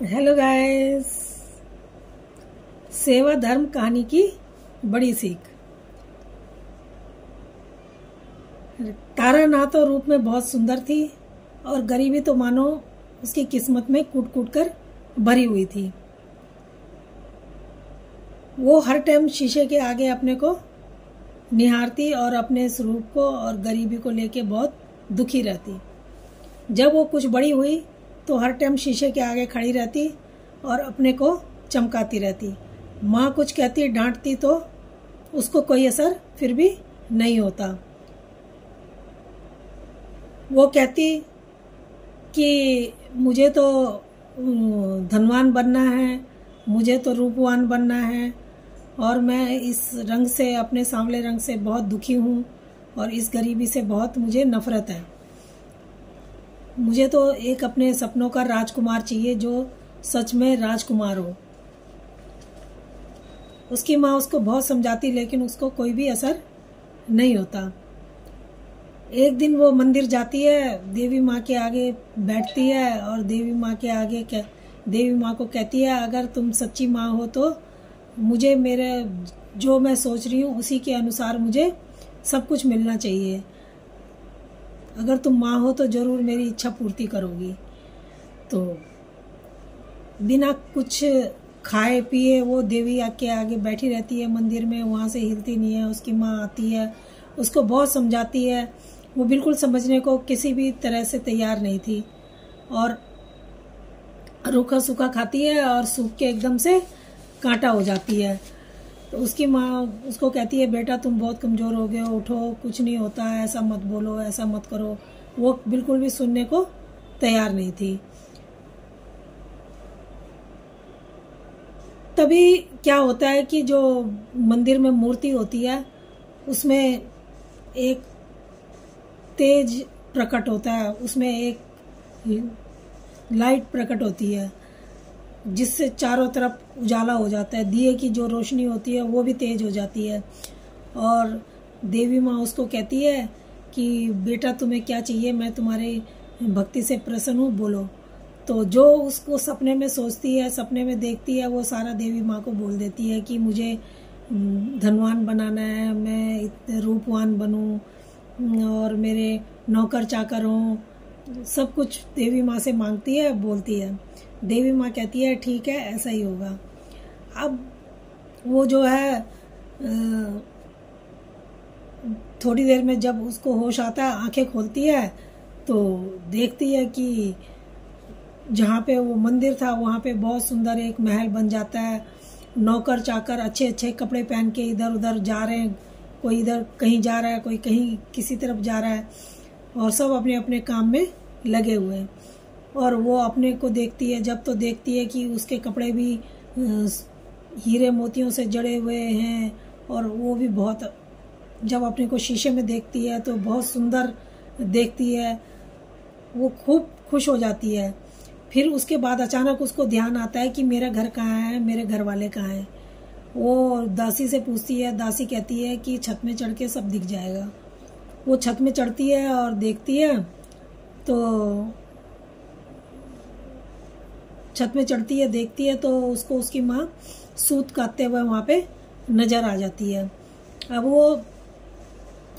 Hello guys. सेवा धर्म कहानी की बड़ी सीख। तारा ना तो रूप में बहुत सुंदर थी और गरीबी तो मानो उसकी किस्मत में कूट कूट कर भरी हुई थी। वो हर टाइम शीशे के आगे अपने को निहारती और अपने स्वरूप को और गरीबी को लेके बहुत दुखी रहती। जब वो कुछ बड़ी हुई तो हर टाइम शीशे के आगे खड़ी रहती और अपने को चमकाती रहती। माँ कुछ कहती डांटती तो उसको कोई असर फिर भी नहीं होता। वो कहती कि मुझे तो धनवान बनना है, मुझे तो रूपवान बनना है और मैं इस रंग से, अपने सांवले रंग से बहुत दुखी हूँ और इस गरीबी से बहुत मुझे नफरत है। मुझे तो एक अपने सपनों का राजकुमार चाहिए जो सच में राजकुमार हो। उसकी माँ उसको बहुत समझाती लेकिन उसको कोई भी असर नहीं होता। एक दिन वो मंदिर जाती है, देवी माँ के आगे बैठती है और देवी माँ के आगे देवी माँ को कहती है, अगर तुम सच्ची माँ हो तो मुझे मेरे जो मैं सोच रही हूँ उसी के अनुसार मुझे सब कुछ मिलना चाहिए। अगर तुम माँ हो तो जरूर मेरी इच्छा पूर्ति करोगी। तो बिना कुछ खाए पिए वो देवी के आगे बैठी रहती है मंदिर में, वहाँ से हिलती नहीं है। उसकी माँ आती है, उसको बहुत समझाती है। वो बिल्कुल समझने को किसी भी तरह से तैयार नहीं थी और रूखा सूखा खाती है और सूख के एकदम से कांटा हो जाती है। तो उसकी माँ उसको कहती है, बेटा तुम बहुत कमज़ोर हो गए हो, उठो, कुछ नहीं होता है, ऐसा मत बोलो, ऐसा मत करो। वो बिल्कुल भी सुनने को तैयार नहीं थी। तभी क्या होता है कि जो मंदिर में मूर्ति होती है उसमें एक तेज प्रकट होता है, उसमें एक लाइट प्रकट होती है जिससे चारों तरफ उजाला हो जाता है। दिए की जो रोशनी होती है वो भी तेज हो जाती है और देवी माँ उसको कहती है कि बेटा तुम्हें क्या चाहिए, मैं तुम्हारी भक्ति से प्रसन्न हूँ, बोलो। तो जो उसको सपने में सोचती है, सपने में देखती है, वो सारा देवी माँ को बोल देती है कि मुझे धनवान बनाना है, मैं इतने रूपवान बनूं और मेरे नौकर चाकर हों। सब कुछ देवी माँ से मांगती है, बोलती है। देवी माँ कहती है ठीक है, ऐसा ही होगा। अब वो जो है थोड़ी देर में जब उसको होश आता है, आंखें खोलती है तो देखती है कि जहाँ पे वो मंदिर था वहाँ पे बहुत सुंदर एक महल बन जाता है। नौकर चाकर अच्छे अच्छे कपड़े पहन के इधर उधर जा रहे हैं, कोई इधर कहीं जा रहा है, कोई कहीं किसी तरफ जा रहा है और सब अपने अपने काम में लगे हुए हैं। और वो अपने को देखती है, जब तो देखती है कि उसके कपड़े भी हीरे मोतियों से जड़े हुए हैं और वो भी बहुत, जब अपने को शीशे में देखती है तो बहुत सुंदर देखती है। वो खूब खुश हो जाती है। फिर उसके बाद अचानक उसको ध्यान आता है कि मेरा घर कहाँ है, मेरे घर वाले कहाँ हैं। वो दासी से पूछती है, दासी कहती है कि छत में चढ़ के सब दिख जाएगा। वो छत में चढ़ती है और देखती है तो छत में चढ़ती है, देखती है तो उसको उसकी माँ सूत काटते हुए वहाँ पे नजर आ जाती है। अब वो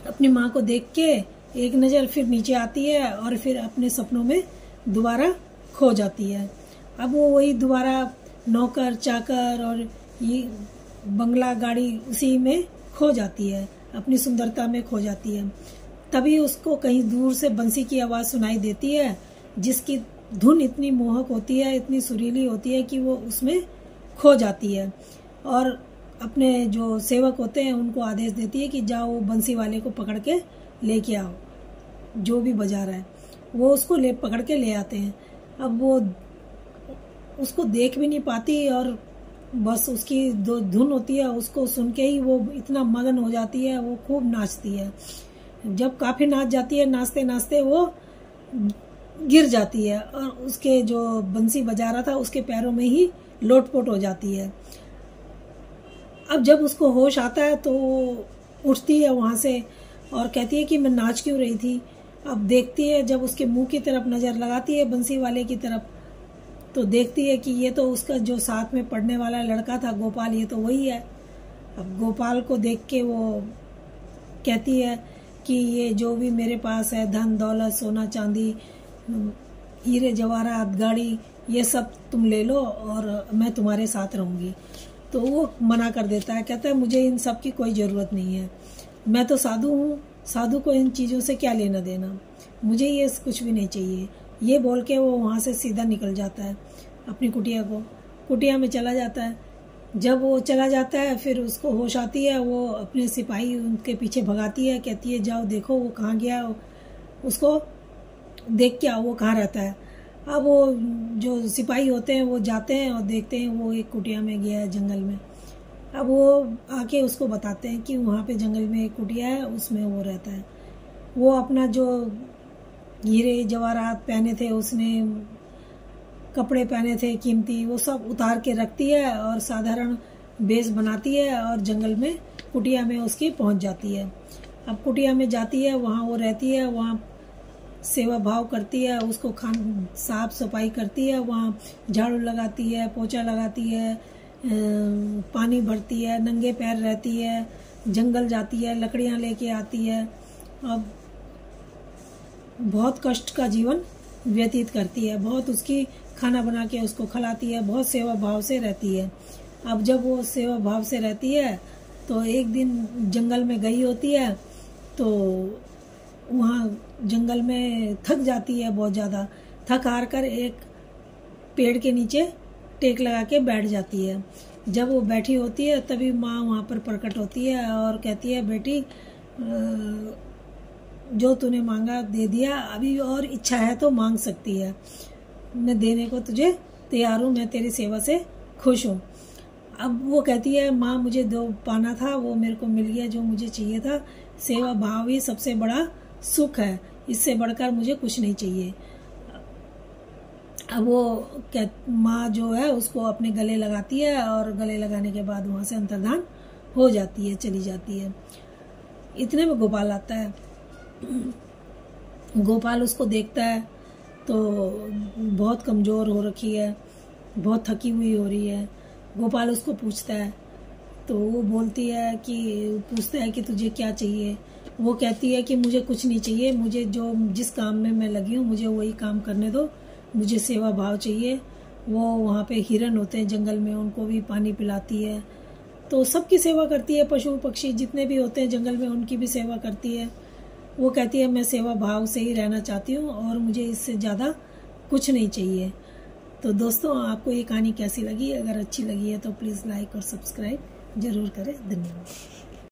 अपनी माँ को देख के एक नज़र फिर नीचे आती है और फिर अपने सपनों में दोबारा खो जाती है। अब वो वही दोबारा नौकर चाकर और ये बंगला गाड़ी उसी में खो जाती है, अपनी सुंदरता में खो जाती है। तभी उसको कहीं दूर से बंसी की आवाज़ सुनाई देती है जिसकी धुन इतनी मोहक होती है, इतनी सुरीली होती है कि वो उसमें खो जाती है और अपने जो सेवक होते हैं उनको आदेश देती है कि जाओ वो बंसी वाले को पकड़ के लेके आओ, जो भी बजा रहा है। वो उसको पकड़ के ले आते हैं। अब वो उसको देख भी नहीं पाती और बस उसकी जो धुन होती है उसको सुन के ही वो इतना मगन हो जाती है, वो खूब नाचती है। जब काफ़ी नाच जाती है, नाचते नाचते वो गिर जाती है और उसके जो बंसी बजा रहा था उसके पैरों में ही लोटपोट हो जाती है। अब जब उसको होश आता है तो उठती है वहाँ से और कहती है कि मैं नाच क्यों रही थी। अब देखती है, जब उसके मुंह की तरफ नज़र लगाती है बंसी वाले की तरफ तो देखती है कि ये तो उसका जो साथ में पढ़ने वाला लड़का था गोपाल, ये तो वही है। अब गोपाल को देख के वो कहती है कि ये जो भी मेरे पास है, धन दौलत, सोना चांदी, हीरे जवाहरात, गाड़ी, ये सब तुम ले लो और मैं तुम्हारे साथ रहूंगी। तो वो मना कर देता है, कहता है मुझे इन सब की कोई ज़रूरत नहीं है, मैं तो साधु हूँ, साधु को इन चीज़ों से क्या लेना देना, मुझे ये कुछ भी नहीं चाहिए। ये बोल के वो वहाँ से सीधा निकल जाता है अपनी कुटिया में चला जाता है। जब वो चला जाता है फिर उसको होश आती है, वो अपने सिपाही उनके पीछे भगाती है, कहती है जाओ देखो वो कहाँ गया, उसको देख के आओ वो कहाँ रहता है। अब वो जो सिपाही होते हैं वो जाते हैं और देखते हैं वो एक कुटिया में गया है जंगल में। अब वो आके उसको बताते हैं कि वहाँ पे जंगल में एक कुटिया है, उसमें वो रहता है। वो अपना जो हीरे जवाहरात पहने थे, उसने कपड़े पहने थे कीमती, वो सब उतार के रखती है और साधारण बेस बनाती है और जंगल में कुटिया में उसकी पहुंच जाती है। अब कुटिया में जाती है, वहाँ वो रहती है, वहाँ सेवा भाव करती है, उसको साफ सफाई करती है, वहाँ झाड़ू लगाती है, पोछा लगाती है, पानी भरती है, नंगे पैर रहती है, जंगल जाती है, लकड़ियाँ लेके आती है। अब बहुत कष्ट का जीवन व्यतीत करती है, बहुत उसकी खाना बना के उसको खिलाती है, बहुत सेवा भाव से रहती है। अब जब वो सेवा भाव से रहती है तो एक दिन जंगल में गई होती है, तो वहाँ जंगल में थक जाती है, बहुत ज़्यादा थक हार कर एक पेड़ के नीचे टेक लगा के बैठ जाती है। जब वो बैठी होती है तभी माँ वहाँ पर प्रकट होती है और कहती है बेटी, जो तूने मांगा दे दिया, अभी और इच्छा है तो मांग सकती है, मैं देने को तुझे तैयार हूँ, मैं तेरी सेवा से खुश हूँ। अब वो कहती है माँ मुझे दो पाना था, वो मेरे को मिल गया जो मुझे चाहिए था, सेवा भाव ही सबसे बड़ा सुख है, इससे बढ़कर मुझे कुछ नहीं चाहिए। अब वो माँ जो है उसको अपने गले लगाती है और गले लगाने के बाद वहाँ से अंतर्धान हो जाती है, चली जाती है। इतने में गोपाल आता है। गोपाल उसको देखता है तो बहुत कमज़ोर हो रखी है, बहुत थकी हुई हो रही है। गोपाल उसको पूछता है तो वो बोलती है कि पूछता है कि तुझे क्या चाहिए। वो कहती है कि मुझे कुछ नहीं चाहिए, मुझे जो जिस काम में मैं लगी हूँ मुझे वही काम करने दो, मुझे सेवा भाव चाहिए। वो वहाँ पे हिरन होते हैं जंगल में, उनको भी पानी पिलाती है, तो सबकी सेवा करती है, पशु पक्षी जितने भी होते हैं जंगल में उनकी भी सेवा करती है। वो कहती है मैं सेवा भाव से ही रहना चाहती हूँ और मुझे इससे ज़्यादा कुछ नहीं चाहिए। तो दोस्तों आपको ये कहानी कैसी लगी? अगर अच्छी लगी है तो प्लीज़ लाइक और सब्सक्राइब ज़रूर करें। धन्यवाद।